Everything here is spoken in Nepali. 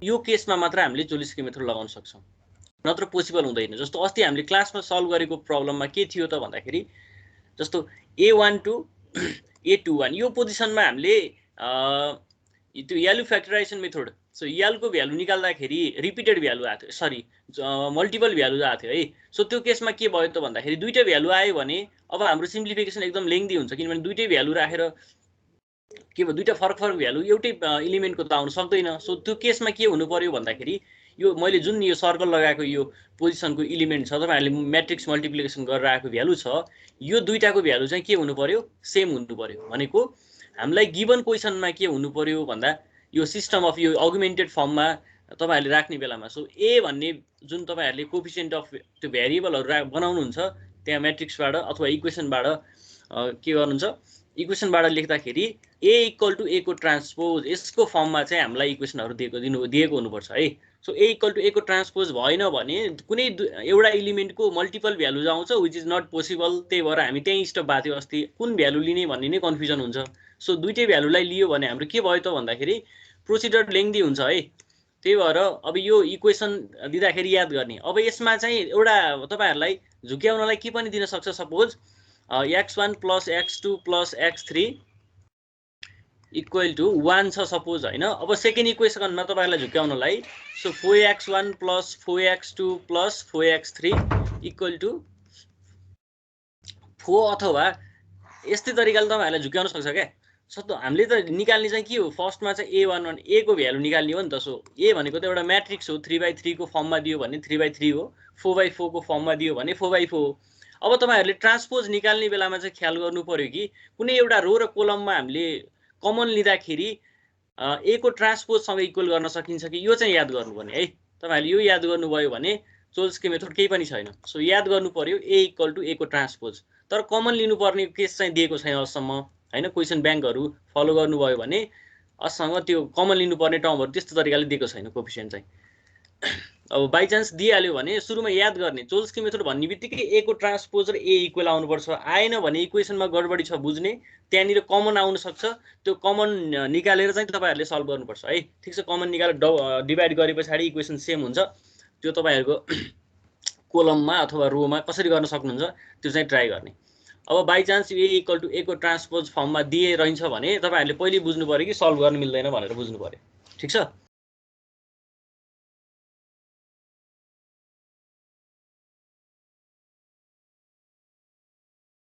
यो केसमा मात्र हामीले चोलेस्की मेथड लगाउन सक्छौं, नत्र पोसिबल हुँदैन। जस्तो अस्ति हामीले क्लासमा सल्भ गरेको प्रब्लममा के थियो त भन्दाखेरि जस्तो A1 to A21 यो पोजिसनमा हामीले त्यो यालु फ्याक्टराइजेसन मेथड सो याल को भ्यालु निकाल्दाखेरि रिपिटेड भ्यालु आथ्यो, सरी मल्टिपल भ्यालु आथ्यो है। सो त्यो केसमा के भयो त भन्दाखेरि दुईटै भ्यालु आयो भने अब हाम्रो सिम्प्लिफिकेसन एकदम लेन्थी हुन्छ, किनभने दुईटै भ्यालु राखेर के भयो दुईटा फरक फरक भ्यालु एउटै एलिमेन्टको त आउन सक्दैन। सो त्यो केसमा के हुनु पर्यो भन्दाखेरि यो मैले जुन यो सर्कल लगाएको यो पोजिसनको एलिमेन्ट छ, तपाईहरुले म्याट्रिक्स मल्टिप्लिकेसन गरेर आएको भ्यालु छ, यो दुईटाको भ्यालु चाहिँ के हुनु पर्यो सेम हुनु पर्यो। भनेको हामीलाई गिवन क्वेशनमा के हुनु पर्यो भन्दा यो सिस्टम अफ यो अगुमेन्टेड फर्ममा तपाईहरुले राख्ने बेलामा सो ए भन्ने जुन तपाईहरुले कोएफिसिएन्ट अफ त्यो भेरिएबलहरु बनाउनुहुन्छ त्यहाँ म्याट्रिक्सबाट अथवा इक्वेसनबाट के गर्नुहुन्छ इक्वेसनबाट लेख्दाखेरि a इक्वल टु a को ट्रान्सपोज यसको फर्ममा चाहिँ हामीलाई इक्वेसनहरु दिएको हुनुपर्छ है। So a equal to a को ट्रान्सपोज भएन भने कुनै एउटा एलिमेन्टको मल्टिपल भ्यालु आउँछ व्हिच इज नट पोसिबल। त्यही भएर हामी त्यही स्टेप बाथ्यो अस्ति कुन भ्यालु लिने भन्ने नै कन्फ्युजन हुन्छ। सो दुईटै भ्यालुलाई लियो भने हाम्रो के भयो त भन्दाखेरि प्रोसिडर लेन्थी हुन्छ है। त्यही भएर अब यो इक्वेसन दिँदाखेरि याद गर्ने। अब यसमा चाहिँ एउटा तपाईहरुलाई झुक्याउनलाई के पनि दिन सक्छ, suppose x1 + x2 + x3 equal to 1 छ सपोज हैन। अब सेकेन्ड इक्वेसनमा तपाईहरुलाई झुक्याउनलाई so 4x1 + 4x2 + 4x3 equal to 4 अथवा यस्तै तरिकाले तपाईहरुलाई झुक्याउन सक्छ क्या। सो हामीले त निकाल्ने चाहिँ के हो फर्स्टमा चाहिँ a11 a को भ्यालु निकाल्ने हो नि त। सो a भनेको त एउटा म्याट्रिक्स हो, 3/3 को फर्ममा दियो भने 3/3 हो, 4/4 को फर्ममा दियो भने 4/4 हो। अब तपाईहरुले ट्रान्सपोज निकाल्ने बेलामा चाहिँ ख्याल गर्नु पर्यो कि कुनै एउटा रो र कोलममा हामीले कमन लिँदाखेरि a को ट्रान्सपोज सँग इक्वल गर्न सकिन्छ कि यो चाहिँ याद गर्नुपर्ने है। तपाईहरुले यो याद गर्नुभयो भने चोल्स्की मेथड केही पनि छैन। सो याद गर्नु पर्यो a इक्वल टु a को ट्रान्सपोज। तर कमन लिनुपर्ने केस चाहिँ दिएको छैन अझसम्म हैन। क्वेशन ब्याङ्कहरु फलो गर्नुभयो भने अझसम्म त्यो कमन लिनुपर्ने टर्महरु त्यस्तो तरिकाले दिएको छैन कोएफिसिएन्ट चाहिँ। अब बाइ चान्स दिइहाल्यो भने सुरुमा याद गर्ने चोल्स्की मेथड भन्ने बित्तिकै a को ट्रान्सपोज र a इक्वल आउनुपर्छ। आएन भने इक्वेसनमा गडबडी छ बुझ्ने, त्यहाँनिर कमन आउन सक्छ। त्यो कमन निकालेर चाहिँ तपाईहरुले सल्भ गर्नुपर्छ है। ठीक छ, कमन निकालेर डिभाइड गरेपछि इक्वेसन सेम हुन्छ। त्यो तपाईहरुको कोलममा अथवा रोमा कसरी गर्न सक्नुहुन्छ त्यो चाहिँ ट्राई गर्ने। अब by chance a equal to a को ट्रान्सपोज फर्ममा दिए रहन्छ भने तपाईहरुले पहिले बुझ्नु पर्यो कि सल्भ गर्न मिल्दैन भनेर बुझ्नु पर्यो। ठीक छ।